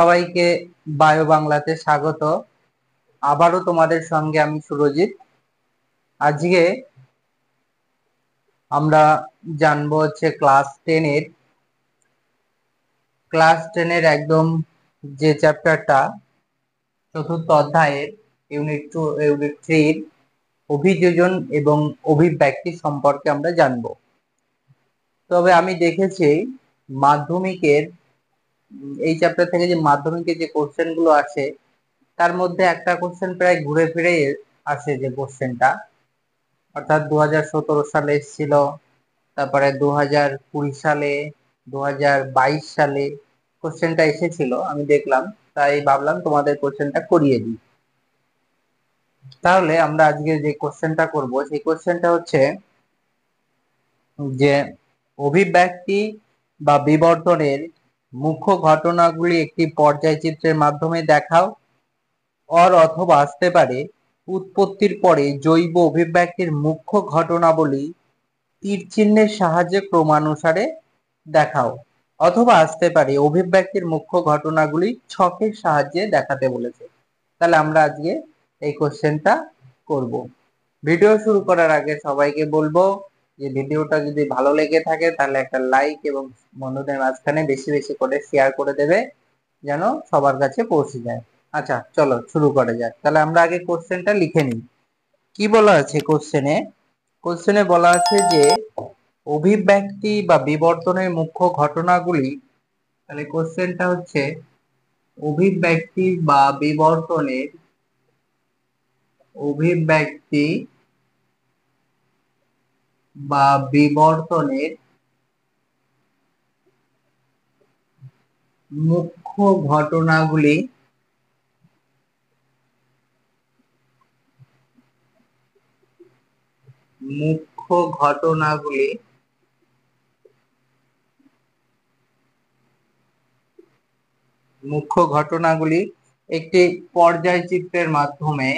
সবাইকে বায়ো বাংলাতে স্বাগত। আবারও তোমাদের সঙ্গে আমি সুরজিৎ। আজকে আমরা জানবো হচ্ছে ক্লাস টেনের একদম যে চ্যাপ্টারটা চতুর্থ অধ্যায়ের ইউনিট 3 অভিযোজন এবং অভিব্যক্তি সম্পর্কে আমরা জানবো। তবে আমি দেখেছি মাধ্যমিকের এই চ্যাপ্টার থেকে যে মাধ্যমিকের যে কোশ্চেন গুলো আছে তার মধ্যে একটা কোশ্চেন প্রায় ঘুরে ফিরে আসে, যে কোশ্চেনটা অর্থাৎ 2017 সালে এসেছিল, তারপরে 2020 সালে, 2022 সালে কোশ্চেনটা এসেছিল, আমি দেখলাম, তাই ভাবলাম তোমাদের কোশ্চেনটা করিয়ে দিই। তাহলে আমরা আজকে যে কোশ্চেনটা করব সেই কোশ্চেনটা হচ্ছে যে অভিব্যক্তি বা বিবর্তনের মুখ্য ঘটনাগুলি একটি পর্যায়চিত্রের মাধ্যমে দেখাও। অথবা আসতে পারে উৎপত্তির পরে জৈব অভিব্যক্তির মুখ্য ঘটনাবলী তীর চিহ্নের সাহায্যে ক্রমানুসারে দেখাও। অথবা আসতে পারে অভিব্যক্তির মুখ্য ঘটনাগুলি ছকের সাহায্যে দেখাতে বলেছে। তাহলে আমরা আজকে এই কোশ্চেনটা করব। ভিডিও শুরু করার আগে সবাইকে বলবো যে ভিডিওটা যদি ভালো লেগে থাকে তাহলে একটা লাইক এবং বন্ধুদের মাঝখানে বেশি বেশি করে শেয়ার করে দেবে, যেন সবার কাছে পৌঁছে যায়। আচ্ছা, চলো শুরু করা যাক। তাহলে আমরা আগে কোশ্চেনটা লিখে নিই। কি বলা আছে কোশ্চেনে বলা আছে যে অভিব্যক্তি বা বিবর্তনের মুখ্য ঘটনাগুলি। তাহলে কোশ্চেনটা হচ্ছে অভিব্যক্তি বা বিবর্তনের মুখ্য ঘটনাগুলি একটি পর্যায়চিত্রের মাধ্যমে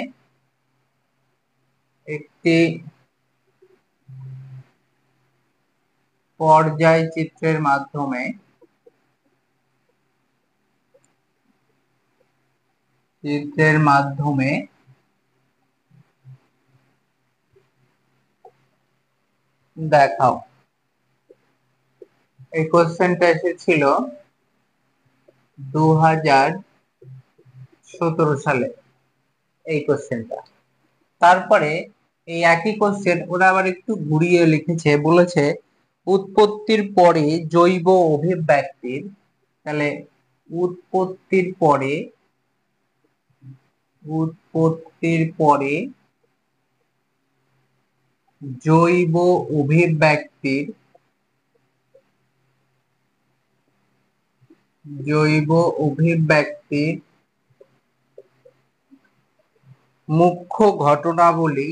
দেখাও। এই কোশ্চেনটা এসেছিল 2017 সালে এই কোশ্চেনটা। তারপরে এই একই কোশ্চেন ওরা আবার একটু ঘুরিয়ে লিখেছে, বলেছে উৎপত্তির পরে জৈব অভিব্যক্তির। তাহলে উৎপত্তির পরে জৈব অভিব্যক্তির মুখ্য ঘটনাবলী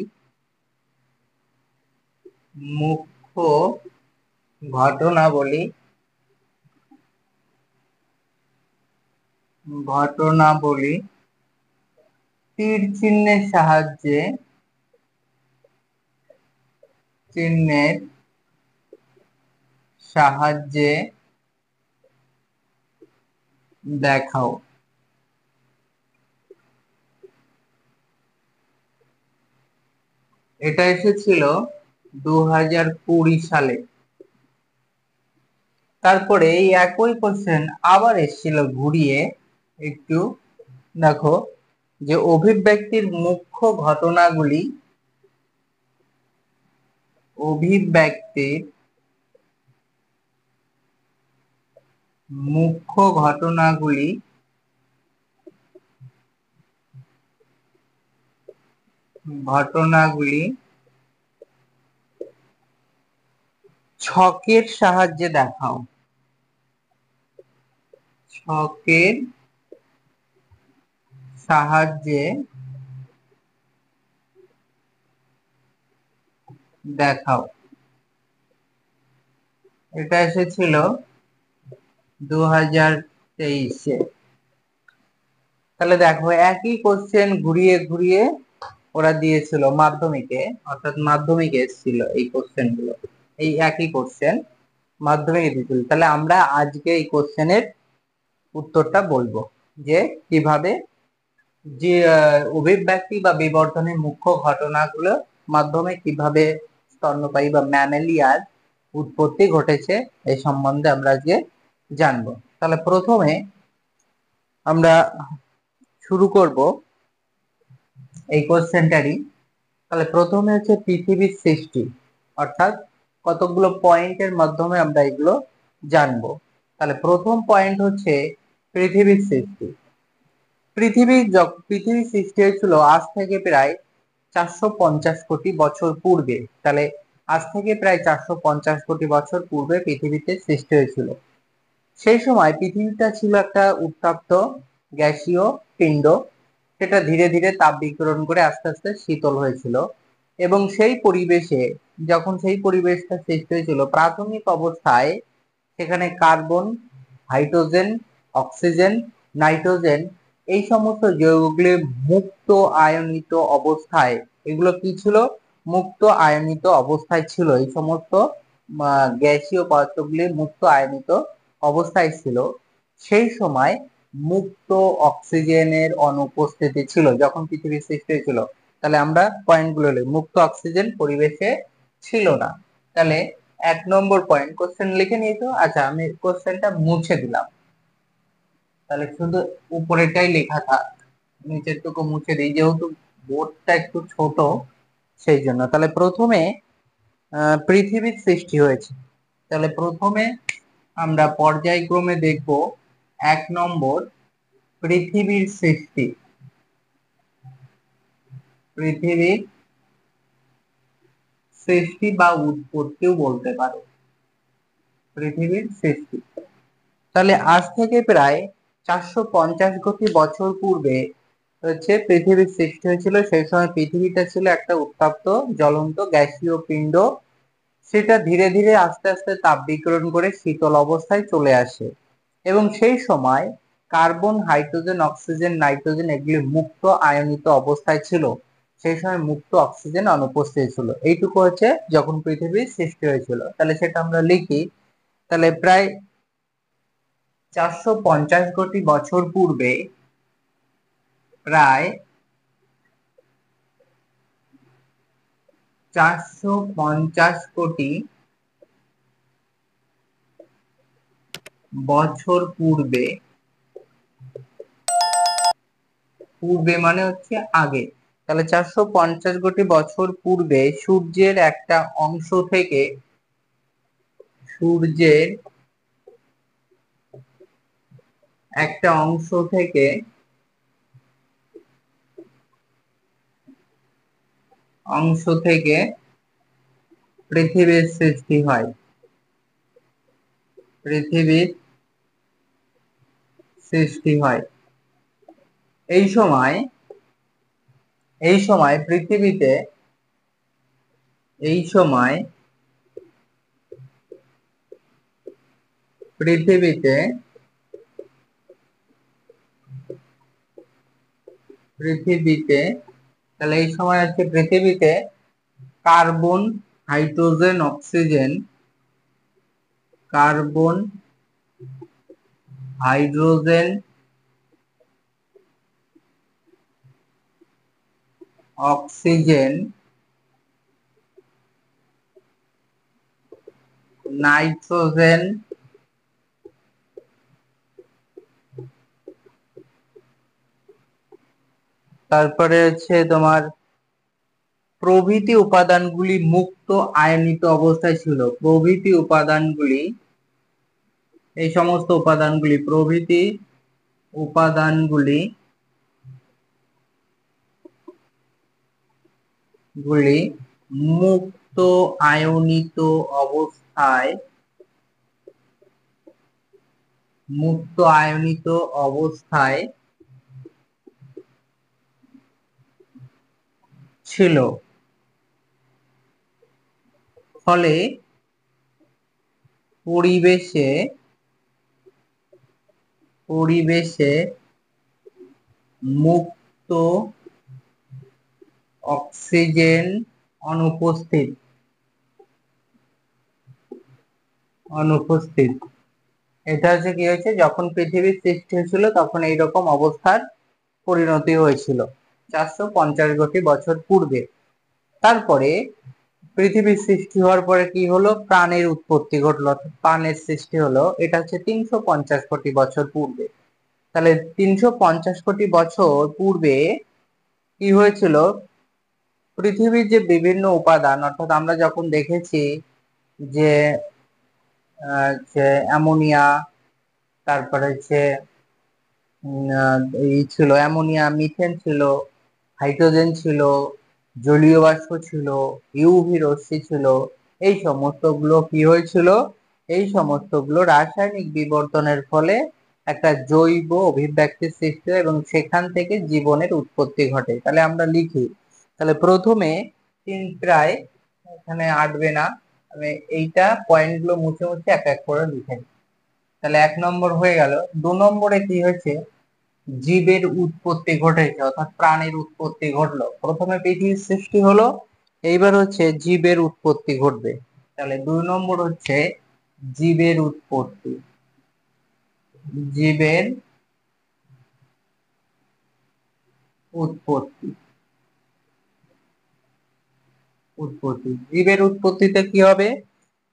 তীর চিহ্নের সাহায্যে দেখাও। এটা এসেছিল 2020 সালে। তারপরে এই একই কোশ্চেন আবার এসেছিল ঘুরিয়ে, একটু দেখো, যে অভিব্যক্তির মুখ্য ঘটনাগুলি ছকের সাহায্যে দেখাও। এটা এসেছিল 2023-এ। তাহলে দেখো একই কোশ্চেন ঘুরিয়ে ঘুরিয়ে ওরা দিয়েছিল মাধ্যমিকে, অর্থাৎ মাধ্যমিকে এসেছিল এই কোশ্চেন গুলো, এই একই কোশ্চেন মাধ্যমিকে দিয়েছিল। তাহলে আমরা আজকে এই কোশ্চেনের উত্তরটা বলবো। যে কিভাবে যে অভিব্যক্তি বা বিবর্তনের মুখ্য ঘটনাগুলোর মাধ্যমে কিভাবে স্তন্যপায়ী বা ম্যামেলিয়ার উৎপত্তি ঘটেছে এই সম্বন্ধে আমরা আজকে জানবো। তাহলে প্রথমে আমরা শুরু করব এই কোশ্চেনটারই। তাহলে প্রথমে হচ্ছে পৃথিবীর সৃষ্টি, অর্থাৎ কতগুলো পয়েন্টের মাধ্যমে আমরা এগুলো জানবো। তাহলে প্রথম পয়েন্ট হচ্ছে পৃথিবীর সৃষ্টি। পৃথিবীর সৃষ্টি হয়েছিল আজ থেকে প্রায় 450 কোটি বছর পূর্বে। তাহলে আজ থেকে প্রায় 450 কোটি বছর পূর্বে পৃথিবীতে সৃষ্টি হয়েছিল। সেই সময় পৃথিবীটা ছিল একটা উত্তপ্ত গ্যাসীয় পিণ্ড, সেটা ধীরে ধীরে তাপ বিকিরণ করে আস্তে আস্তে শীতল হয়েছিল। এবং সেই পরিবেশটা সৃষ্টি হয়েছিল প্রাথমিক অবস্থায় সেখানে কার্বন, হাইড্রোজেন, অক্সিজেন, নাইট্রোজেন এই সমস্ত যৌগগুলি মুক্ত আয়নিত অবস্থায়, এগুলো কি ছিল? মুক্ত আয়নিত অবস্থায় ছিল। এই সমস্ত গ্যাসীয় পদার্থগুলি মুক্ত আয়নিত অবস্থায় ছিল। সেই সময় মুক্ত অক্সিজেনের অনুপস্থিতি ছিল যখন পৃথিবীর সৃষ্টি হয়েছিল। তাহলে আমরা পয়েন্টগুলো লিখি। মুক্ত অক্সিজেন পরিবেশে ছিল না। তাহলে 1 নম্বর পয়েন্ট কোশ্চেন লিখে নিয়েছো। আচ্ছা, আমি কোশ্চেনটা মুছে দিলাম, তাহলে শুধু উপরেটাই লেখা থাক, নিচের টুকু মুছে দিই যেহেতু বোর্ডটা একটু ছোট সেই জন্য। তাহলে প্রথমে পৃথিবীর সৃষ্টি হয়েছে। তাহলে প্রথমে আমরা পর্যায়ক্রমে দেখব 1 নম্বর পৃথিবীর সৃষ্টি। পৃথিবীর সৃষ্টি বা উৎপত্তিও বলতে পারো। পৃথিবীর সৃষ্টি, তাহলে আজ থেকে প্রায় 450 কোটি বছর পূর্বে হচ্ছে পৃথিবীর সৃষ্টি হয়েছিল। সেই সময় পৃথিবীটা ছিল একটা উত্তপ্ত জ্বলন্ত গ্যাসীয় পিণ্ড, সেটা ধীরে ধীরে আস্তে আস্তে তাপ বিকিরণ করে শীতল অবস্থায় চলে আসে। এবং সেই সময় কার্বন, হাইড্রোজেন, অক্সিজেন, নাইট্রোজেন এগুলি মুক্ত আয়নিত অবস্থায় ছিল। সেই সময় মুক্ত অক্সিজেন অনুপস্থিত ছিল। এইটুকু হচ্ছে যখন পৃথিবীর সৃষ্টি হয়েছিল। তাহলে সেটা আমরা লিখি। তাহলে প্রায় 450 কোটি বছর পূর্বে, প্রায় 450 কোটি বছর পূর্বে, পূর্বে মানে হচ্ছে আগে, তাহলে 450 কোটি বছর পূর্বে সূর্যের একটা অংশ থেকে, সূর্যের একটা অংশ থেকে পৃথিবীর সৃষ্টি হয়। পৃথিবীর সৃষ্টি হয়। এই সময় পৃথিবীতে, এই সময় পৃথিবীতে তাহলে এই সময় হচ্ছে পৃথিবীতে carbon, hydrogen, oxygen, carbon, hydrogen, oxygen, nitrogen, তারপরে হচ্ছে তোমার প্রভৃতি উপাদানগুলি মুক্ত আয়নিত অবস্থায় ছিল। প্রভৃতি উপাদানগুলি, এই সমস্ত উপাদানগুলি, প্রভৃতি উপাদানগুলি মুক্ত আয়নিত অবস্থায়, মুক্ত আয়নিত অবস্থায় ছিল। ফলে পরিবেশে মুক্ত অক্সিজেন অনুপস্থিত। এটা হচ্ছে কি হয়েছে, যখন পৃথিবীর সৃষ্টি হয়েছিল তখন এইরকম অবস্থার পরিণতি হয়েছিল 450 কোটি বছর পূর্বে। তারপরে পৃথিবীর সৃষ্টি হওয়ার পরে কি হলো, প্রাণের উৎপত্তি ঘটলো, প্রাণের সৃষ্টি হলো, এটা হচ্ছে 350 কোটি বছর পূর্বে। তাহলে 350 কোটি বছর পূর্বে কি হয়েছিল, পৃথিবীর যে বিভিন্ন উপাদান, অর্থাৎ আমরা যখন দেখেছি যে যে অ্যামোনিয়া, তারপরে হচ্ছে এই ছিল অ্যামোনিয়া, মিথেন ছিল, হাইড্রোজেন ছিল, জলীয় বাষ্প ছিল, ইউভি রশ্মি ছিল, এই সমস্ত গুলো কি হয়েছিল, এই সমস্ত গুলো রাসায়নিক বিবর্তনের ফলে একটা জৈব অভিব্যক্তির সৃষ্টি হয় এবং সেখান থেকে জীবনের উৎপত্তি ঘটে। তাহলে আমরা লিখি, তাহলে প্রথমে প্রায়, এখানে আটবে না, আমি এইটা পয়েন্ট গুলো মুছে মুছে এক এক করে লিখে নিই। তাহলে 1 নম্বর হয়ে গেল। 2 নম্বরে কি হয়েছে, জীবের উৎপত্তি ঘটেছে, অর্থাৎ প্রাণের উৎপত্তি ঘটলো। প্রথমে পৃথিবীর সৃষ্টি হলো, এইবার হচ্ছে জীবের উৎপত্তি ঘটবে। তাহলে 2 নম্বর হচ্ছে জীবের উৎপত্তি। জীবের উৎপত্তি, জীবের উৎপত্তিতে কি হবে,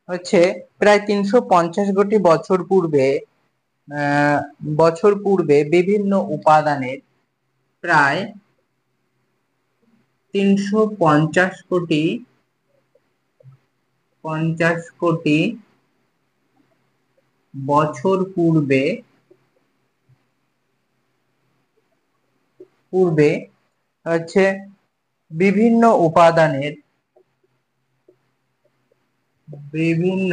হচ্ছে প্রায় 350 কোটি বছর পূর্বে বিভিন্ন উপাদানের প্রায় 350 কোটি বছর পূর্বে হচ্ছে বিভিন্ন উপাদানের বিভিন্ন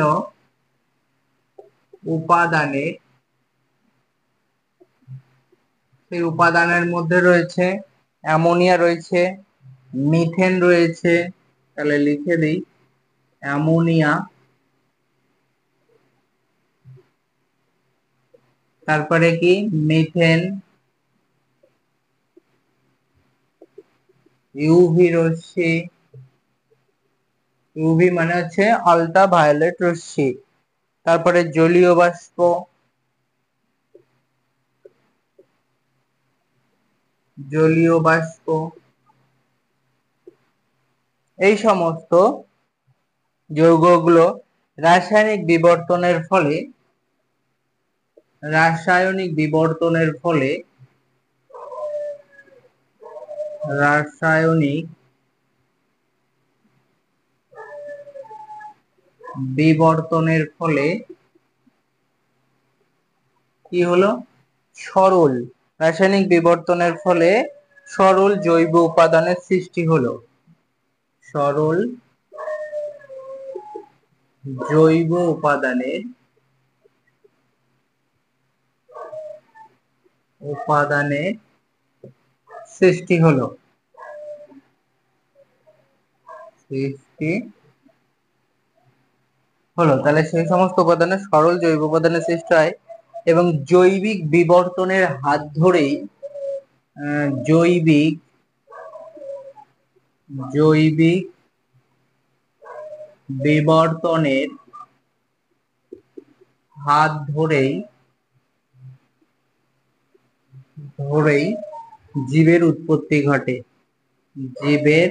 উপাদানের সেই উপাদানের মধ্যে রয়েছে অ্যামোনিয়া রয়েছে, মিথেন রয়েছে, তাহলে লিখে দিই অ্যামোনিয়া, তারপরে কি মিথেন, ইউভি রশ্মি, ইউভি মানে হচ্ছে আলট্রা ভায়োলেট রশ্মি, তারপরে জলীয় বাষ্প, এই সমস্ত যৌগগুলো রাসায়নিক বিবর্তনের ফলে রাসায়নিক বিবর্তনের ফলে কি হলো, সরল, রাসায়নিক বিবর্তনের ফলে সরল জৈব উপাদানের সৃষ্টি হলো, সরল জৈব উপাদানের সৃষ্টি হলো, তাহলে সেই সমস্ত উপাদানের সরল জৈব উপাদানের সৃষ্টি হয় এবং জৈবিক বিবর্তনের হাত ধরেই জৈবিক বিবর্তনের হাত ধরেই জীবের উৎপত্তি ঘটে, জীবের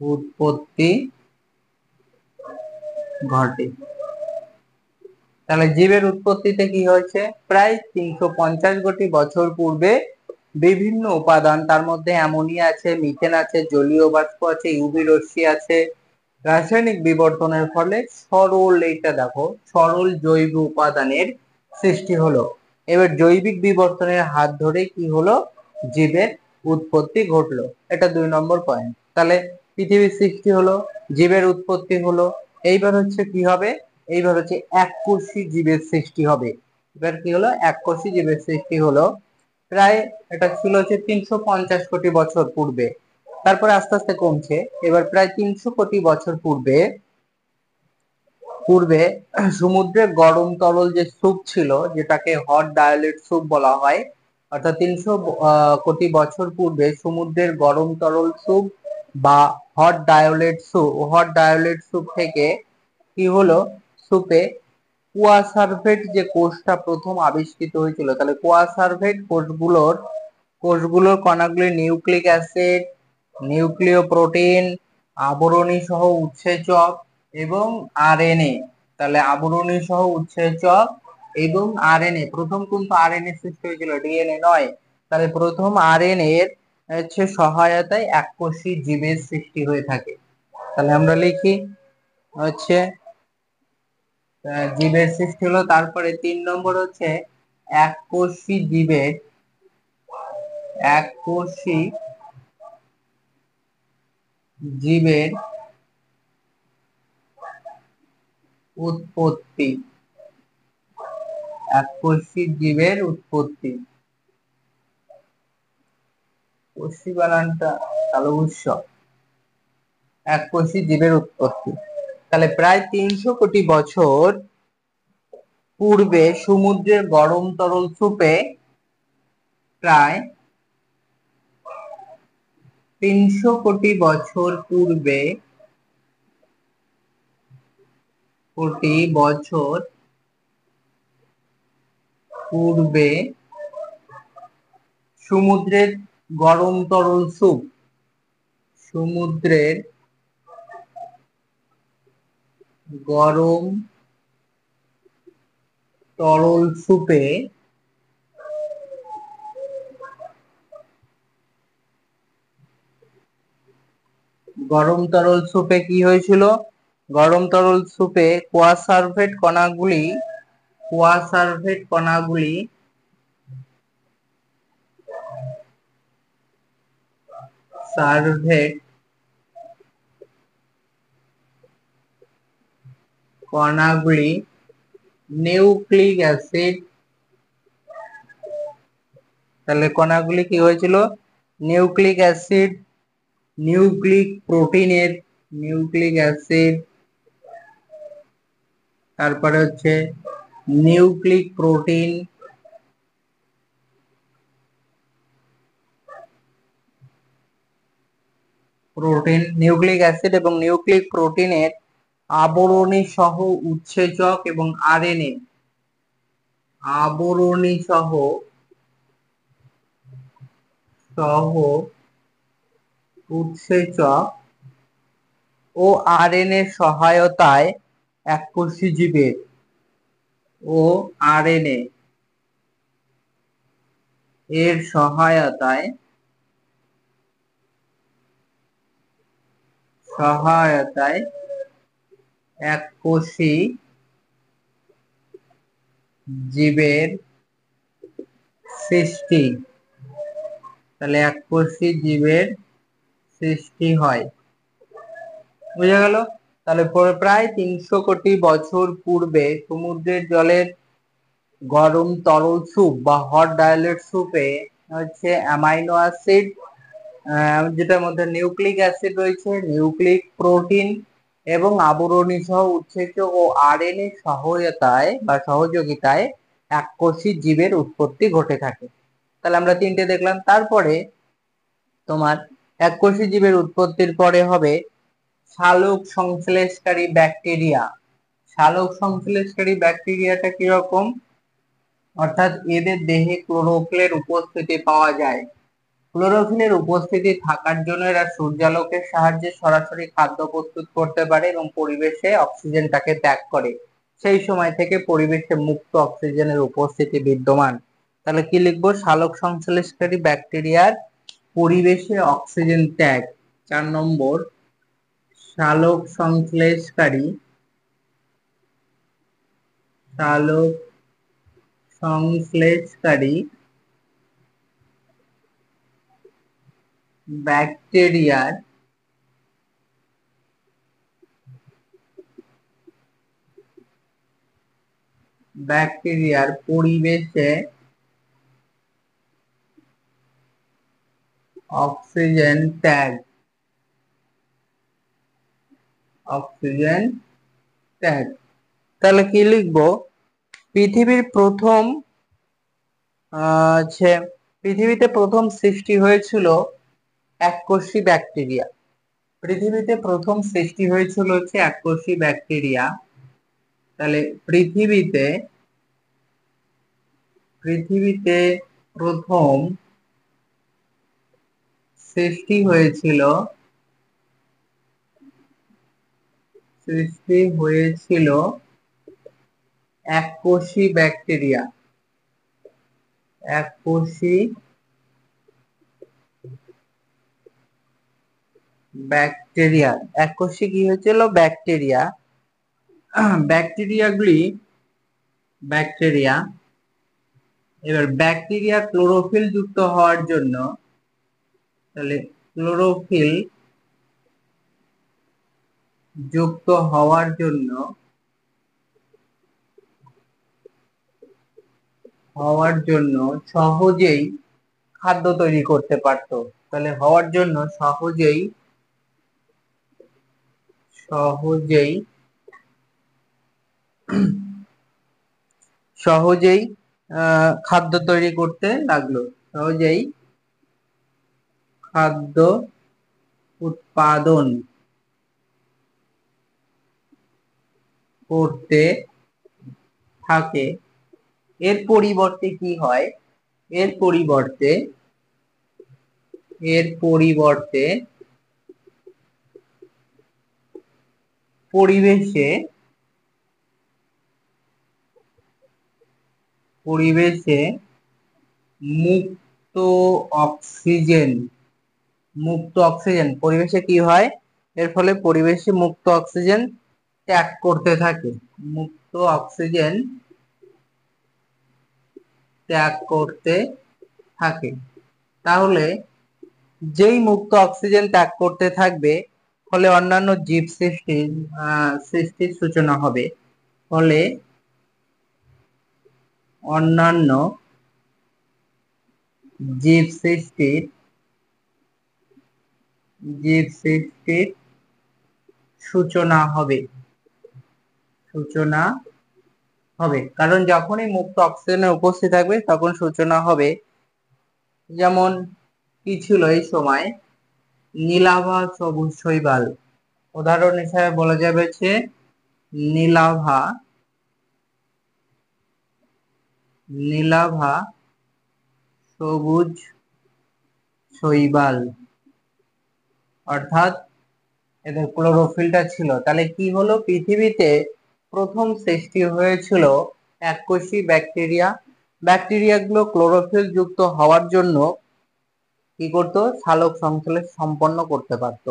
উৎপত্তি ঘটে। তাহলে জীবের উৎপত্তিতে কি হয়েছে, প্রায় 350 কোটি বছর পূর্বে বিভিন্ন উপাদান, তার মধ্যে অ্যামোনিয়া আছে, মিথেন আছে, জলীয় বাষ্প আছে, ইউভি রশ্মি আছে, রাসায়নিক বিবর্তনের ফলে সরল, এইটা দেখো সরল জৈব উপাদানের সৃষ্টি হলো। এবার জৈবিক বিবর্তনের হাত ধরে কি হলো, জীবের উৎপত্তি ঘটলো। এটা 2 নম্বর পয়েন্ট। তাহলে পৃথিবীর সৃষ্টি হলো, জীবের উৎপত্তি হলো, এইবার হচ্ছে কি হবে, এইবার হচ্ছে এককোষী জীবের সৃষ্টি হবে। এবার কি হলো, এককোষী জীবের সৃষ্টি হলো, প্রায় এটা ছিল হচ্ছে 350 কোটি বছর পূর্বে। তারপরে আস্তে আস্তে কমছে, এবার প্রায় 300 কোটি বছর পূর্বে সমুদ্রে গরম তরল যে স্যুপ ছিল, যেটাকে হট ডায়োলেট স্যুপ বলা হয়, অর্থাৎ 300 কোটি বছর পূর্বে সমুদ্রের গরম তরল স্যুপ বা হট ডায়োলেট স্যুপ থেকে কি হলো, স্যুপে কোয়াসার্ভেট যে কোষটা প্রথম আবিষ্কৃত হয়েছিল, তাহলে কোয়াসার্ভেট কোষগুলোর কণাগুলি নিউক্লিক অ্যাসিড, নিউক্লিয় প্রোটিন, আবরণী সহ উৎসেচক এবং আরএনএ। তাহলে আবরণী সহ উৎসেচক এবং আরএনএ, প্রথম কিন্তু আরএনএ সৃষ্টি হয়েছিল, ডিএনএ নয়। তাহলে প্রথম আরএনএ এর সহায়তায় এককোষী জীবের সৃষ্টি হয়ে থাকে। তাহলে আমরা লিখি জীবের সৃষ্টি হলো। তারপরে 3 নম্বর হচ্ছে এককোষী জীবের উৎপত্তি। এককোষী জীবের উৎপত্তি, কোষী বানানটা তালব্য। এককোষী জীবের উৎপত্তি। তাহলে প্রায় 300 কোটি বছর পূর্বে সমুদ্রের গরম তরল স্যুপে প্রায় 300 কোটি বছর পূর্বে সমুদ্রের গরম তরল স্যুপ, সমুদ্রের গরম তরল স্যুপে কি হয়েছিল? গরম তরল স্যুপে কোয়াসার্ভেট কণাগুলি নিউক্লিক অ্যাসিড, তাহলে কণাগুলি কি হয়েছিল? নিউক্লিক অ্যাসিড, নিউক্লিক প্রোটিনের, তারপরে হচ্ছে নিউক্লিক প্রোটিন, নিউক্লিক অ্যাসিড এবং নিউক্লিক প্রোটিনের আবরণী সহ উৎসেচক এবং আরএনএ, আবরণী সহ উৎসেচক ও আরএনএ সহায়তায় এককোষী জীবের সহায়তায় এককোষী জীবের সৃষ্টি। তাহলে এককোষী জীবের সৃষ্টি হয়। বুঝা গেল? তাহলে প্রায় 300 কোটি বছর পূর্বে সমুদ্রের জলের গরম তরল স্যুপ বা হট ডাইলেট স্যুপে অ্যামাইনো অ্যাসিড, যেটার মধ্যে নিউক্লিক অ্যাসিড রয়েছে, নিউক্লিক প্রোটিন এবং আবরণী সহ উৎসেচক ও আরএনএ সহায়তায় বা সহযোগিতায় এককোষী জীবের উৎপত্তি ঘটে থাকে। তাহলে আমরা 3টে দেখলাম। তারপরে তোমার এককোষী জীবের উৎপত্তির পরে হবে সালোক সংশ্লেষকারী ব্যাকটেরিয়া। সালোক সংশ্লেষকারী ব্যাকটেরিয়াটা কিরকম? অর্থাৎ এদের দেহে ক্লোরোফিলের উপস্থিতি পাওয়া যায়। ক্লোরোফিলের উপস্থিতি থাকার জন্য এরা সূর্যালোকের সাহায্যে সরাসরি খাদ্য প্রস্তুত করতে পারে এবং পরিবেশে অক্সিজেনটাকে ত্যাগ করে। সেই সময় থেকে পরিবেশে মুক্ত অক্সিজেনের উপস্থিতি বিদ্যমান। তাহলে কি লিখবো? সালোক সংশ্লেষকারী ব্যাকটেরিয়ার পরিবেশে অক্সিজেন ত্যাগ। 4 নম্বর, সালোক সংশ্লেষকারী ব্যাকটেরিয়ার পরিবেশে অক্সিজেন ত্যাগ। তাহলে কি লিখবো? পৃথিবীতে প্রথম সৃষ্টি হয়েছিল এককোষী ব্যাকটেরিয়া। পৃথিবীতে প্রথম সৃষ্টি হয়েছিল এককোষী ব্যাকটেরিয়া তাহলে পৃথিবীতে প্রথম সৃষ্টি হয়েছিল এককোষী ব্যাকটেরিয়া। এককোষী কি হয়েছিল? ব্যাকটেরিয়া। এবার ব্যাকটেরিয়া ক্লোরোফিল যুক্ত হওয়ার জন্য, তাহলে ক্লোরোফিল যুক্ত হওয়ার জন্য সহজেই খাদ্য তৈরি করতে পারতো। তাহলে হওয়ার জন্য সহজেই খাদ্য তৈরি করতে লাগলো, সহজেই খাদ্য উৎপাদন করতে থাকে। এর পরিবর্তে কি হয়? এর পরিবর্তে পরিবেশে মুক্ত অক্সিজেন পরিবেশে কি হয়? এর ফলে পরিবেশে মুক্ত অক্সিজেন ত্যাগ করতে থাকে। তাহলে যেই মুক্ত অক্সিজেন ত্যাগ করতে থাকবে, ফলে অন্যান্য জীব সৃষ্টির সূচনা হবে। ফলে অন্যান্য জীব সৃষ্টির সূচনা হবে। কারণ যখনই মুক্ত অক্সিজেনের উপস্থিত থাকবে তখন সূচনা হবে। যেমন কি ছিল এই সময়? নীলাভা সবুজ শৈবাল। উদাহরণ হিসাবে বলা যাবে যে নীলাভা সবুজ শৈবাল, অর্থাৎ এদের ক্লোরোফিলটা ছিল। তাহলে কি হলো? পৃথিবীতে প্রথম সৃষ্টি হয়েছিল এককোষী ব্যাকটেরিয়াগুলো ক্লোরোফিল যুক্ত হওয়ার জন্য কি করতো? সালোক সংশ্লেষ সম্পন্ন করতে পারতো।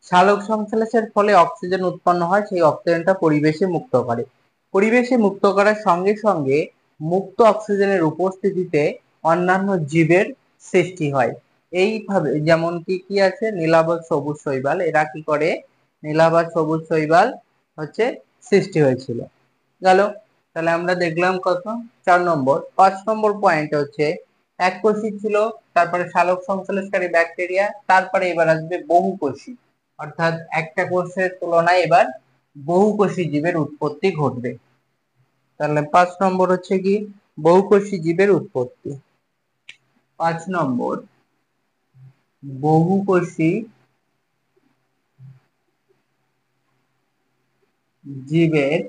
সালোক সংশ্লেষের ফলে অক্সিজেন উৎপন্ন হয়, সেই অক্সিজেনটা পরিবেশে মুক্ত করে। পরিবেশে মুক্ত করার সঙ্গে সঙ্গে মুক্ত অক্সিজেনের উপস্থিতিতে অন্যান্য জীবের সৃষ্টি হয়। এইভাবে যেমন কি আছে? নীলাভ সবুজ শৈবাল, এরা কি করে? নীলাভ সবুজ শৈবাল হচ্ছে সৃষ্টি হয়েছিল। গেল। তাহলে আমরা দেখলাম কত? 4 নম্বর। 5 নম্বর পয়েন্ট হচ্ছে এককোষী ছিল, তারপরে সালোক সংশ্লেষকারী ব্যাকটেরিয়া, তারপরে এবার আসবে বহুকোষী, অর্থাৎ একটা কোষের তুলনায় এবার বহুকোষী জীবের উৎপত্তি ঘটবে। তাহলে 5 নম্বর হচ্ছে কি? বহুকোষী জীবের উৎপত্তি। 5 নম্বর, বহুকোষী জীবের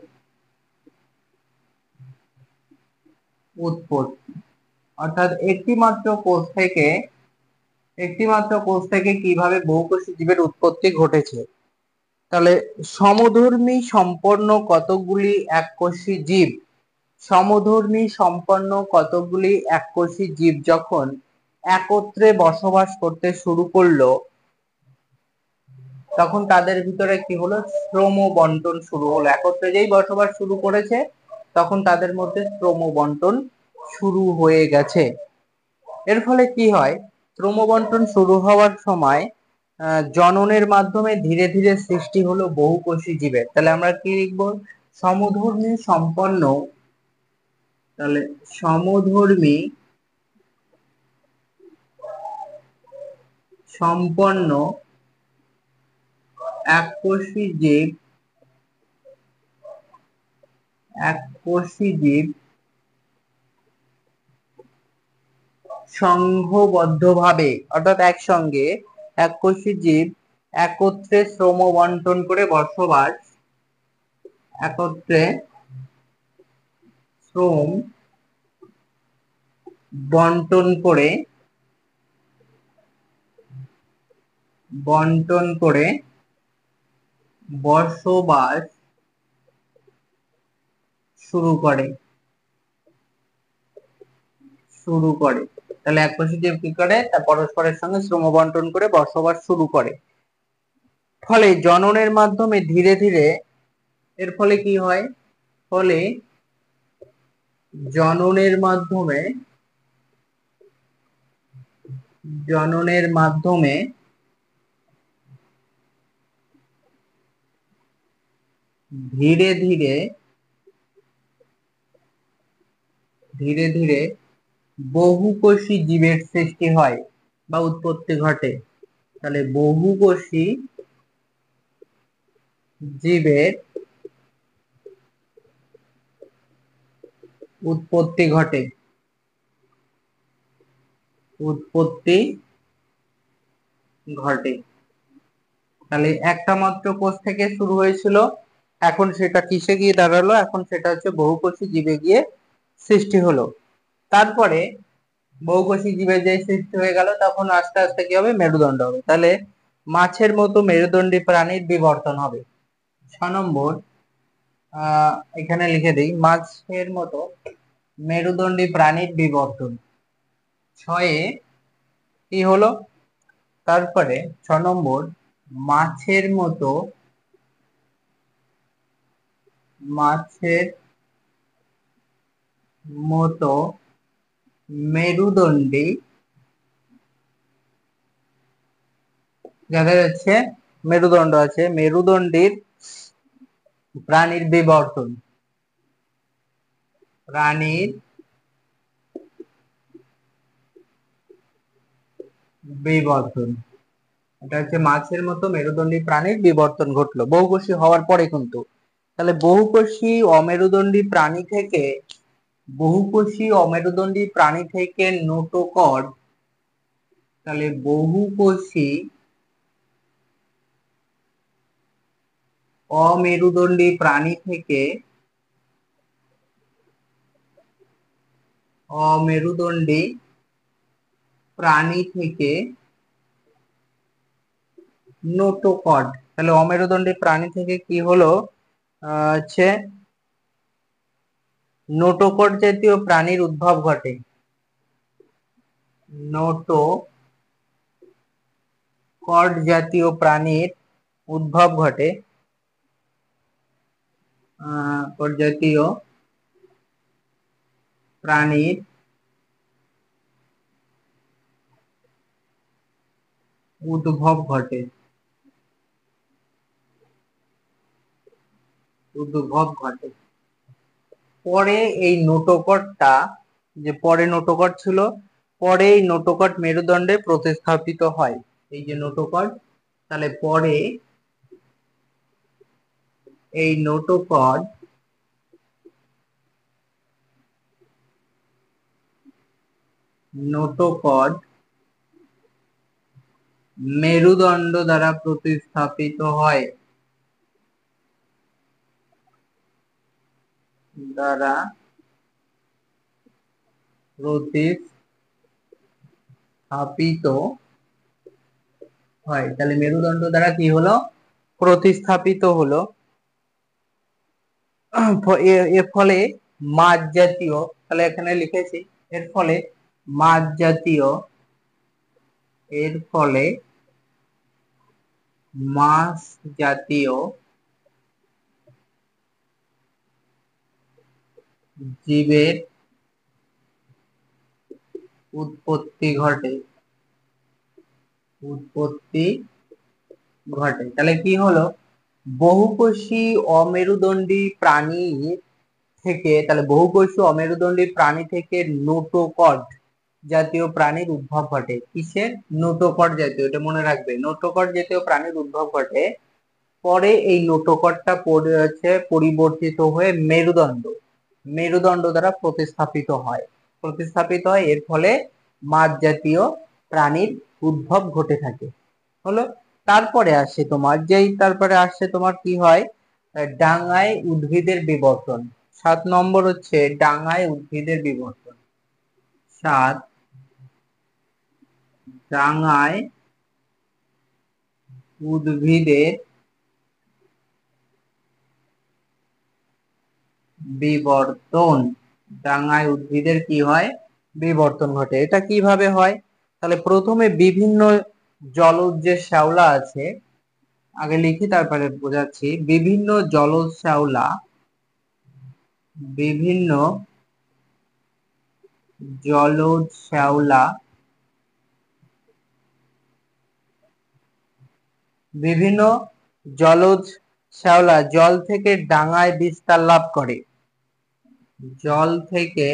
উৎপত্তি, অর্থাৎ একটি মাত্র কোষ থেকে কিভাবে বহুকোষী জীবের উৎপত্তি ঘটেছে। তাহলে সমধর্মী সম্পন্ন কতগুলি এককোষী জীব যখন একত্রে বসবাস করতে শুরু করলো, তখন তাদের ভিতরে কি হলো? শ্রম বন্টন শুরু হলো। একত্রে যেই বসবাস শুরু করেছে, তখন তাদের মধ্যে শ্রম বন্টন শুরু হয়ে গেছে। এর ফলে কি হয়? শ্রম বন্টন শুরু হওয়ার সময় জননের মাধ্যমে ধীরে ধীরে সৃষ্টি হলো বহুকোষী জীবের। তাহলে আমরা কি লিখবো? সমধর্মী সম্পন্ন এককোষী জীব সংঘবদ্ধভাবে, অর্থাৎ একসঙ্গে এককোষী জীব একত্রে শ্রম বন্টন করে বসবাস শ্রম বন্টন করে বসবাস শুরু করে তাহলে এক পজিটিভ কি করে, তা পরস্পরের সঙ্গে শ্রম বন্টন করে বসবাস শুরু করে। ফলে জননের মাধ্যমে ধীরে ধীরে এর ফলে কি হয়, ফলে জননের মাধ্যমে ধীরে ধীরে বহুকোষী জীবের সৃষ্টি হয় বা উৎপত্তি ঘটে। তাহলে বহুকোষী জীবের উৎপত্তি ঘটে তাহলে একটা মাত্র কোষ থেকে শুরু হয়েছিল, এখন সেটা কিসে গিয়ে দাঁড়ালো, এখন সেটা হচ্ছে বহুকোষী জীবে গিয়ে সৃষ্টি হলো। তারপরে বহুকোষী জীবে যে সৃষ্টি হয়ে গেল, তখন আস্তে আস্তে কি হবে, মেরুদণ্ড হবে। তাহলে মাছের মতো মেরুদণ্ডী প্রাণীর বিবর্তন হবে। 6 নম্বর, এখানে লিখে দিই, মাছের মতো মেরুদণ্ডী প্রাণীর বিবর্তন। 6-এ কি হলো, তারপরে 6 নম্বর, মাছের মতো মেরুদণ্ডী, যাদের হচ্ছে মেরুদণ্ড আছে, মেরুদণ্ডীর প্রাণীর বিবর্তন। এটা হচ্ছে মাছের মতো মেরুদণ্ডী প্রাণীর বিবর্তন ঘটলো বহুকোষী হওয়ার পরে কিন্তু। তাহলে বহুকোষী অমেরুদণ্ডী প্রাণী থেকে নোটোকড, তাহলে বহুকোষী অমেরুদণ্ডী প্রাণী থেকে নোটোকড, তাহলে অমেরুদণ্ডী প্রাণী থেকে কি হলো, হচ্ছে নোটোকড জাতীয় প্রাণীর উদ্ভব ঘটে। নোটোকড জাতীয় প্রাণীর উদ্ভব ঘটে পরে এই নোটোকডটা, যে পরে নোটোকড ছিল, পরে এই নোটোকড মেরুদণ্ডে প্রতিস্থাপিত হয়। এই যে নোটোকড, তাহলে পরে এই নোটোকড মেরুদণ্ড দ্বারা প্রতিস্থাপিত হয়। তাহলে মেরুদণ্ড দ্বারা কি হলো, প্রতিস্থাপিত হলো। এর ফলে মাছ জাতীয়, তাহলে এখানে লিখেছি, এর ফলে মাছ জাতীয় জীবের উৎপত্তি ঘটে। তাহলে কি হলো, বহুকোষী অমেরুদণ্ডী প্রাণী থেকে নোটোকড জাতীয় প্রাণীর উদ্ভব ঘটে। কিসের? নোটোকড জাতীয়, এটা মনে রাখবে, নোটোকড জাতীয় প্রাণীর উদ্ভব ঘটে। পরে এই নোটোকডটা পরিবর্তিত হয়ে মেরুদণ্ড দ্বারা প্রতিস্থাপিত হয়। এর ফলে মাছ জাতীয় প্রাণীর উদ্ভব ঘটে থাকে। হলো। তারপরে আসছে তোমার কি হয়, ডাঙায় উদ্ভিদের বিবর্তন। 7 নম্বর হচ্ছে ডাঙায় উদ্ভিদের বিবর্তন। 7, ডাঙায় উদ্ভিদের বিবর্তন। ডাঙায় উদ্ভিদের কি হয়? বিবর্তন ঘটে। এটা কিভাবে হয়? তাহলে প্রথমে বিভিন্ন জলজ যে শ্যাওলা আছে, আগে লিখি তারপরে বোঝাচ্ছি। বিভিন্ন জলজ শ্যাওলা, বিভিন্ন জলজ শ্যাওলা বিভিন্ন জলজ শ্যাওলা জল থেকে ডাঙায় বিস্তার লাভ করে। জল থেকে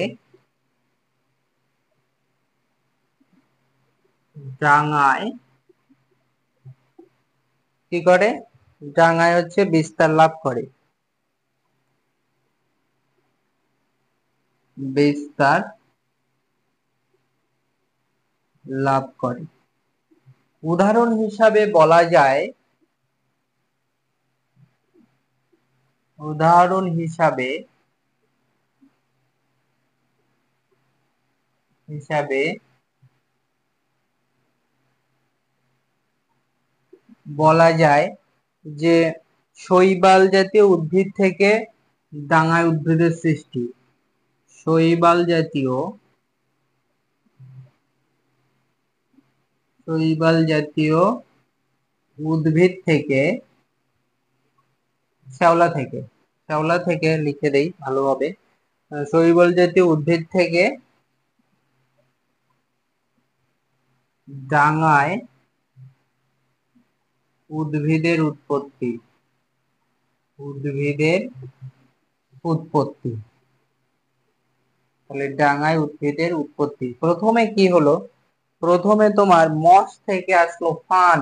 ডাঙায় কি করে? ডাঙায় হচ্ছে বিস্তার লাভ করে। বিস্তার লাভ করে। উদাহরণ হিসাবে বলা যায়, উদাহরণ হিসাবে বলা যায় যে শৈবাল জাতীয় উদ্ভিদ থেকে ডাঙায় উদ্ভিদের সৃষ্টি। শৈবাল জাতীয় উদ্ভিদ থেকে, শ্যাওলা থেকে লিখে দেই ভালোভাবে। শৈবাল জাতীয় উদ্ভিদ থেকে ডাঙায় উদ্ভিদের উৎপত্তি। তাহলে ডাঙায় উদ্ভিদের উৎপত্তি। প্রথমে কি হলো? প্রথমে তোমার মস থেকে আসলো ফান।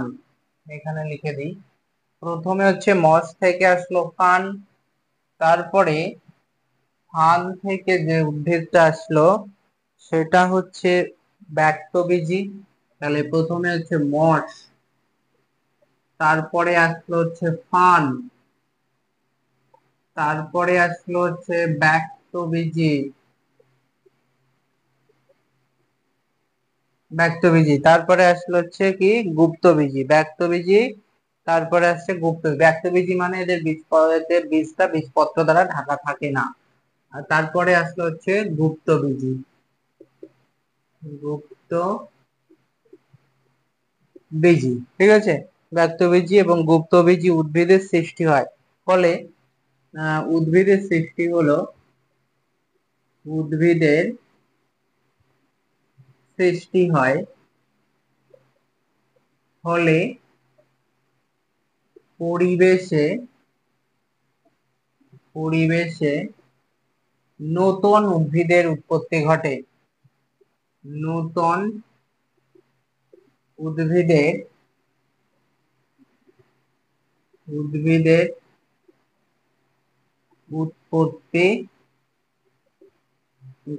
এখানে লিখে দিই, প্রথমে হচ্ছে মস থেকে আসলো ফান, তারপরে ফান থেকে যে উদ্ভিদটা আসলো সেটা হচ্ছে ব্যক্তবীজী। তাহলে প্রথমে হচ্ছে মস, তারপরে আসলো হচ্ছে ফান, তারপরে আসলো হচ্ছে ব্যক্তবীজী, তারপরে আসলো হচ্ছে কি গুপ্তবীজী। ব্যক্তবীজী, তারপরে আসছে ব্যক্তবীজী মানে এদের বীজটা বীজপত্র দ্বারা ঢাকা থাকে না। আর তারপরে আসলো হচ্ছে গুপ্তবীজী। ঠিক আছে? ব্যক্তবীজী এবং গুপ্তবীজী উদ্ভিদের সৃষ্টি হয়। ফলে উদ্ভিদের সৃষ্টি হলো, উদ্ভিদের সৃষ্টি হয় ফলে পরিবেশে নতুন উদ্ভিদের উৎপত্তি ঘটে। নতুন উদ্ভিদের উৎপত্তি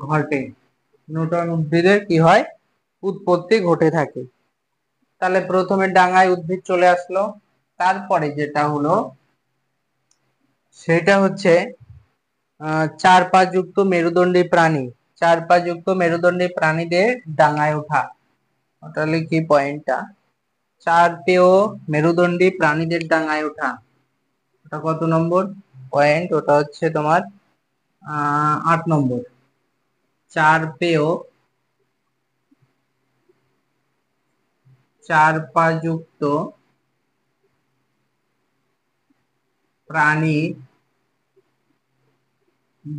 ঘটে। নতুন উদ্ভিদের কি হয়? উৎপত্তি ঘটে থাকে। তাহলে প্রথমে ডাঙায় উদ্ভিদ চলে আসলো, তারপরে যেটা হলো সেটা হচ্ছে 4 পা যুক্ত মেরুদণ্ডী প্রাণী। 4 পা যুক্ত মেরুদণ্ডী প্রাণীদের ডাঙায় ওঠা। ওটা লিখি পয়েন্টটা, 4 পেয় মেরুদণ্ডী প্রাণীদের ডাঙায় ওঠা। ওটা কত নম্বর পয়েন্ট? ওটা হচ্ছে তোমার 8 নম্বর। 4 পা যুক্ত প্রাণী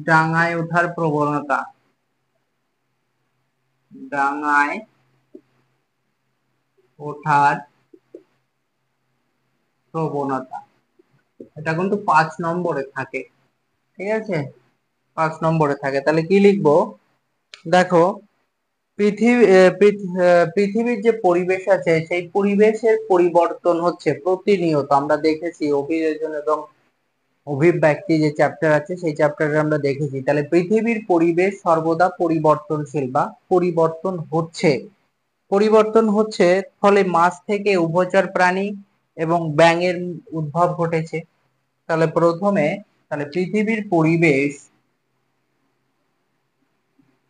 ডাঙায় ওঠার প্রবণতা। ডাঙায় ওঠার প্রবণতা, এটা কিন্তু 5 নম্বরে থাকে। ঠিক আছে? 5 নম্বরে থাকে। তাহলে কি লিখবো? দেখো, পৃথিবীর যে পরিবেশ আছে সেই পরিবেশের পরিবর্তন হচ্ছে প্রতিনিয়ত। আমরা দেখেছি অভিযোজন এবং অভিব্যক্তি যে চ্যাপ্টার আছে সেই চ্যাপ্টারে আমরা দেখেছি। তাহলে পৃথিবীর পরিবেশ সর্বদা পরিবর্তনশীল বা পরিবর্তন হচ্ছে ফলে মাছ থেকে উভচর প্রাণী এবং ব্যাঙের উদ্ভব ঘটেছে। তাহলে পৃথিবীর পরিবেশ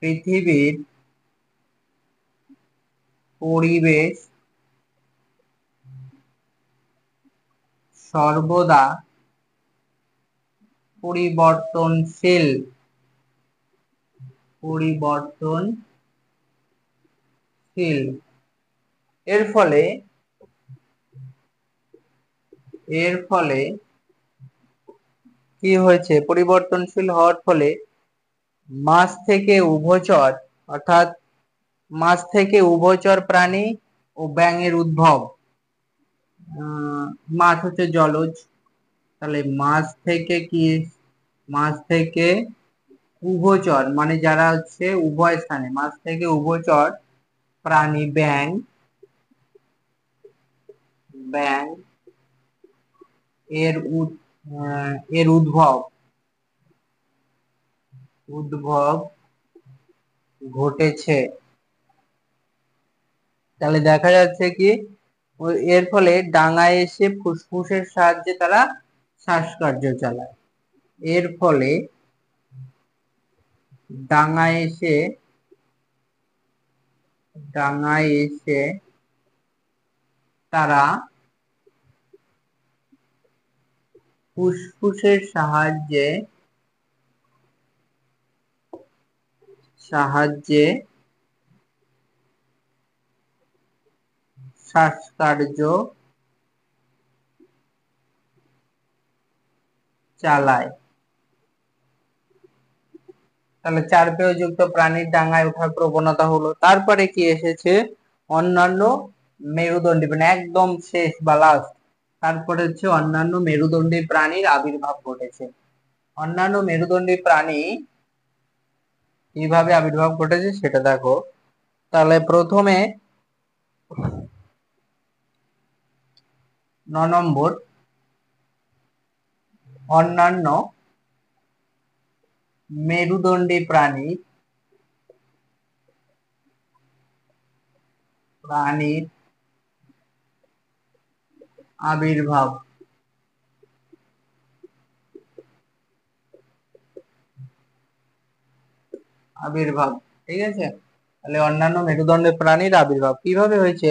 পৃথিবীর পরিবেশ সর্বদা পরিবর্তনশীল। এর ফলে কি হয়েছে, পরিবর্তনশীল হওয়ার ফলে মাছ থেকে উভচর, অর্থাৎ মাছ থেকে উভচর প্রাণী ও ব্যাঙের উদ্ভব। মাছ হচ্ছে জলজ, তাহলে মাছ থেকে উভচর মানে যারা হচ্ছে উভয় স্থানে, মাছ থেকে উভচর প্রাণী ব্যাঙ এর উদ্ভব ঘটেছে। তাহলে দেখা যাচ্ছে কি এর ফলে ডাঙায় এসে ফুসফুসের সাহায্যে তারা শ্বাসকার্য চালায়। এর ফলে ডাঙায় এসে তারা ফুসফুসের সাহায্যে শ্বাসকার্য চালায়। তাহলে চারপেয়যুক্ত প্রাণীর ডাঙায় ওঠার প্রবণতা হলো। তারপরে কি এসেছে, অন্যান্য মেরুদণ্ডী, মানে একদম শেষ বা লাস্ট, তারপরে হচ্ছে অন্যান্য মেরুদণ্ডী প্রাণীর আবির্ভাব ঘটেছে। অন্যান্য মেরুদণ্ডী প্রাণী কিভাবে আবির্ভাব ঘটেছে সেটা দেখো। তাহলে প্রথমে 9 নম্বর, অন্যান্য মেরুদণ্ডী প্রাণীর আবির্ভাব। ঠিক আছে, তাহলে অন্যান্য মেরুদণ্ডী প্রাণীর আবির্ভাব কিভাবে হয়েছে,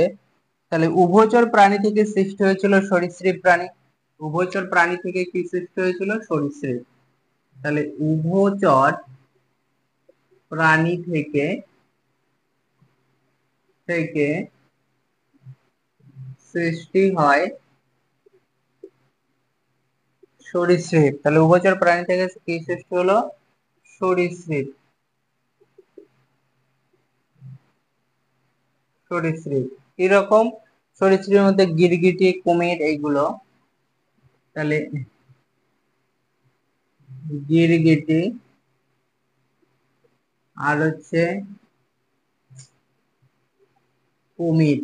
তাহলে উভচর প্রাণী থেকে সৃষ্টি হয়েছিল সরীসৃপ প্রাণী। উভচর প্রাণী থেকে কি সৃষ্টি হয়েছিল, সরীসৃপ। তাহলে উভচর প্রাণী থেকে সৃষ্টি হয় সরীসৃপ। তাহলে উভচর প্রাণী থেকে কি সৃষ্টি হলো, সরীসৃপ। কিরকম, সরীসৃপের মধ্যে গিরগিটি, কুমির, এইগুলো। তাহলে গিরগিটি আর হচ্ছে কুমির,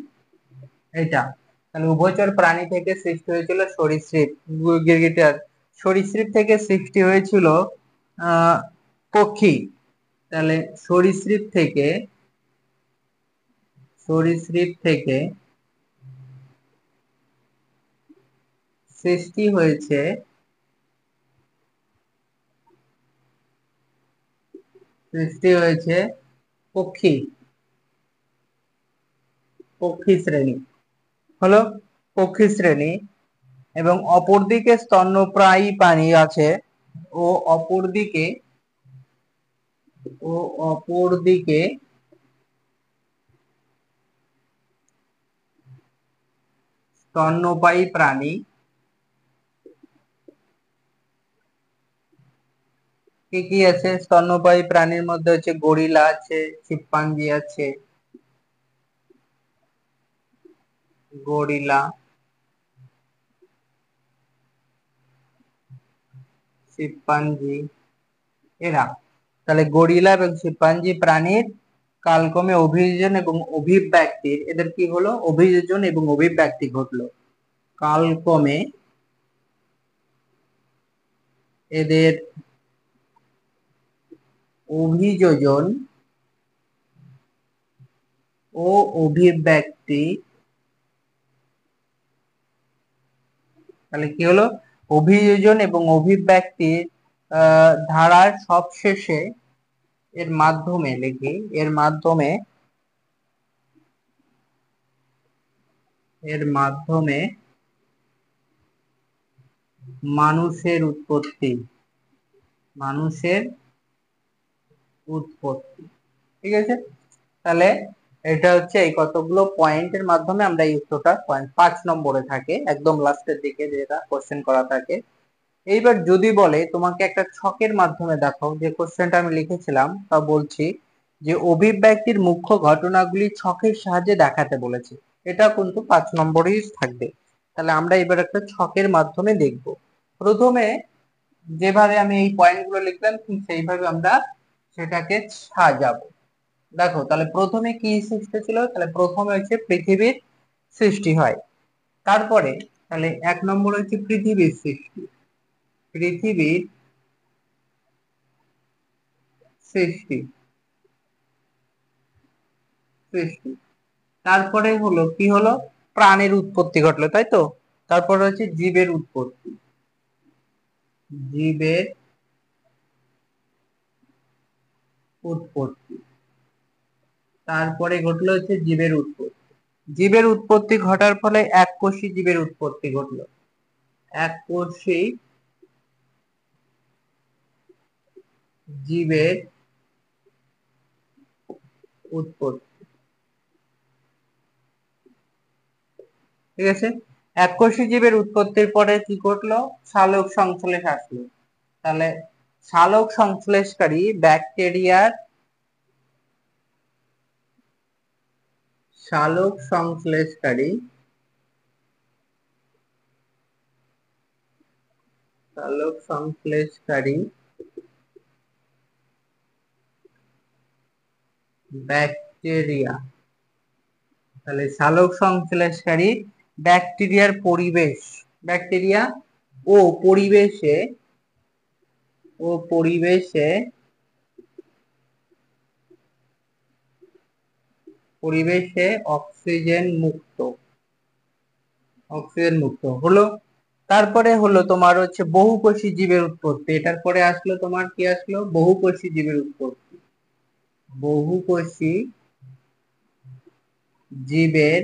এটা। তাহলে উভচর প্রাণী থেকে সৃষ্টি হয়েছিল সরীসৃপ, গিরগিটি আর সরীসৃপ থেকে সৃষ্টি হয়েছিল পক্ষী। তাহলে সরীসৃপ থেকে সৃষ্টি হয়েছে পক্ষী শ্রেণী, হলো পক্ষী শ্রেণী। এবং অপরদিকে স্তন্যপায়ী প্রাণী আছে, ও অপরদিকে স্তন্যপায়ী প্রাণী কি কি আছে, স্তন্যপায়ী প্রাণীর মধ্যে হচ্ছে গরিলা আছে, চিম্পাঞ্জি আছে, এরা। তাহলে গরিলা এবং চিম্পাঞ্জি প্রাণীর কালক্রমে অভিযোজন এবং অভিব্যক্তির, এদের কি হলো, অভিযোজন এবং অভিব্যক্তি ঘটলো। কালক্রমে এদের অভিযোজন ও অভিব্যক্তি, তাহলে কি হলো, অভিযোজন এবং অভিব্যক্তির ধারার সবশেষে এর মাধ্যমে লিখি, এর মাধ্যমে মানুষের উৎপত্তি, ঠিক আছে। তাহলে এটা হচ্ছে এই কতগুলো পয়েন্টের মাধ্যমে আমরা এই উত্তরটা 5 নম্বরে থাকে, একদম লাস্টের দিকে যেটা কোশ্চেন করা থাকে। এইবার যদি বলে তোমাকে একটা ছকের মাধ্যমে দেখাও, যে কোশ্চেনটা আমি লিখেছিলাম তা বলছি যে অভিব্যক্তির মুখ্য ঘটনাগুলি ছকের সাহায্যে দেখাতে বলেছে, এটা কিন্তু 5 নম্বরেই থাকবে। তাহলে আমরা এবার একটা ছকের মাধ্যমে দেখব। প্রথমে যেভাবে আমি এই পয়েন্টগুলো লিখলাম ঠিক সেইভাবে আমরা সেটাকে সাজাবো। দেখো তাহলে প্রথমে কি সৃষ্টি ছিল, তাহলে প্রথমে হচ্ছে পৃথিবীর সৃষ্টি হয়। তারপরে তাহলে 1 নম্বর হচ্ছে পৃথিবীর সৃষ্টি, পৃথিবীর সৃষ্টি সৃষ্টি তারপরে হলো কি হলো, প্রাণের উৎপত্তি ঘটলো, তাই তো। তারপরে হচ্ছে জীবের উৎপত্তি, জীবের উৎপত্তি তারপরে ঘটলো হচ্ছে জীবের উৎপত্তি ঘটার ফলে এককোষী জীবের উৎপত্তি ঘটলো, এককোষী জীবের উৎপত্তি, ঠিক আছে। এককোষী জীবের উৎপত্তির পরে কি ঘটলো, সালোক সংশ্লেষ আসলো। তাহলে সালোক সংশ্লেষকারী ব্যাকটেরিয়ার, সালোক সংশ্লেষকারী সালোক সংশ্লেষকারী ব্যাকটেরিয়া, তাহলে সালোক সংশ্লেষকারী ব্যাকটেরিয়ার পরিবেশ, ব্যাকটেরিয়া ও পরিবেশে ও পরিবেশে পরিবেশে অক্সিজেন মুক্ত, অক্সিজেন মুক্ত হলো। তারপরে হলো তোমার হচ্ছে বহুকোষী জীবের উৎপত্তি, এটার পরে আসলো তোমার কি আসলো, বহুকোষী জীবের উৎপত্তি, বহুকোষী জীবের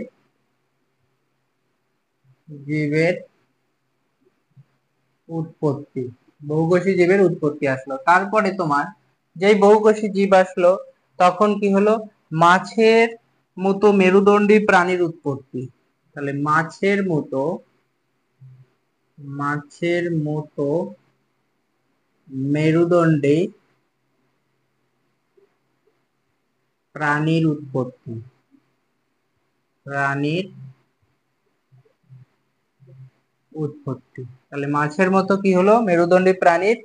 জীবের উৎপত্তি, বহুকোষী জীবের উৎপত্তি আসলো। তারপরে তোমার যেই বহুকোষী জীব আসলো তখন কি হলো, মাছের মতো মেরুদণ্ডী প্রাণীর উৎপত্তি। তাহলে মাছের মতো মেরুদণ্ডী প্রাণীর উৎপত্তি, প্রাণীর উৎপত্তি তাহলে মাছের মতো কি হলো, মেরুদণ্ডী প্রাণীর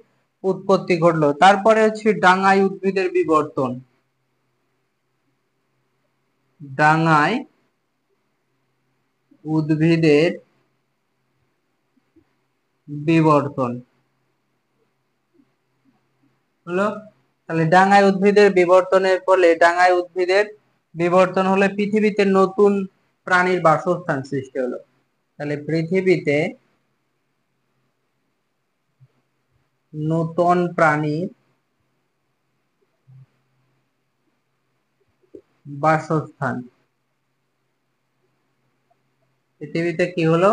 উৎপত্তি ঘটলো। তারপরে হচ্ছে ডাঙায় উদ্ভিদের বিবর্তন, ডাঙায় উদ্ভিদের বিবর্তন হলো। তাহলে ডাঙায় উদ্ভিদের বিবর্তনের ফলে, ডাঙায় উদ্ভিদের বিবর্তন হলে পৃথিবীতে নতুন প্রাণীর বাসস্থান সৃষ্টি হলো। তাহলে পৃথিবীতে নতুন প্রাণীর বাসস্থান, পৃথিবীতে কি হলো,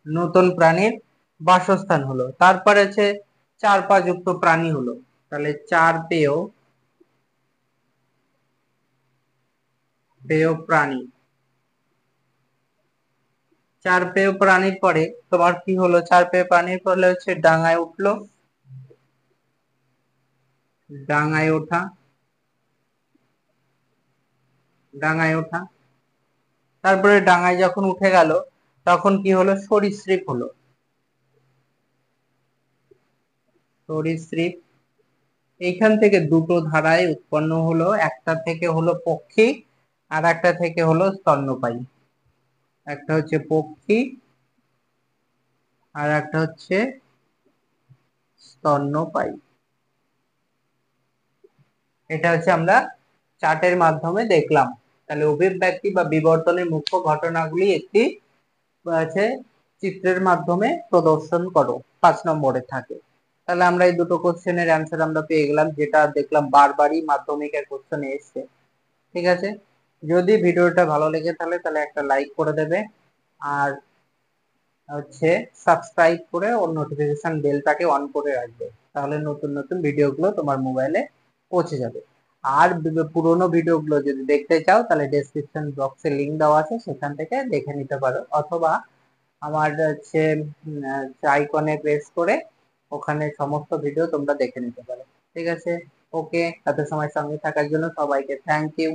নতুন প্রাণীর বাসস্থান হলো। তারপরে হচ্ছে চার পা যুক্ত প্রাণী হলো, তাহলে পেয় প্রাণী, চার পেয় প্রাণীর পরে তোমার কি হলো, চার পেয় প্রাণীর পরে হচ্ছে ডাঙায় উঠলো, ডাঙায় ওঠা, ডাঙায় ওঠা তারপরে ডাঙায় যখন উঠে গেল তখন কি হলো, সরীসৃপ হলো, সরীসৃপ। এইখান থেকে দুটো ধারায় উৎপন্ন হলো, একটা থেকে হলো পক্ষী আর একটা থেকে হলো স্তন্যপায়ী, একটা হচ্ছে পক্ষী আর একটা হচ্ছে স্তন্যপায়ী। এটা হচ্ছে আমরা চার্টের মাধ্যমে দেখলাম। তাহলে অভিব্যক্তি বা বিবর্তনের মুখ্য ঘটনাগুলি একটি আছে চিত্রের মাধ্যমে প্রদর্শন করো, 5 নম্বরে থাকে। তাহলে আমরা এই দুটো কোশ্চেনের অ্যান্সার আমরা পেয়ে গেলাম, যেটা দেখলাম বারবারই মাধ্যমিকের কোশ্চেনে এসছে। ঠিক আছে, যদি ভিডিওটা ভালো লেগে থাকে তাহলে একটা লাইক করে দেবে, আর হচ্ছে সাবস্ক্রাইব করে ও নোটিফিকেশন বেলটাকে অন করে রাখবে, তাহলে নতুন নতুন ভিডিওগুলো তোমার মোবাইলে পৌঁছে যাবে। আর পুরোনো ভিডিওগুলো যদি দেখতে চাও তাহলে ডেসক্রিপশন বক্সে লিংক দেওয়া আছে, সেখান থেকে দেখে নিতে পারো, অথবা আমার হচ্ছে আইকনে প্রেস করে ওখানে সমস্ত ভিডিও তোমরা দেখে নিতে পারো। ঠিক আছে, ওকে, এত সময় সঙ্গে থাকার জন্য সবাইকে থ্যাংক ইউ।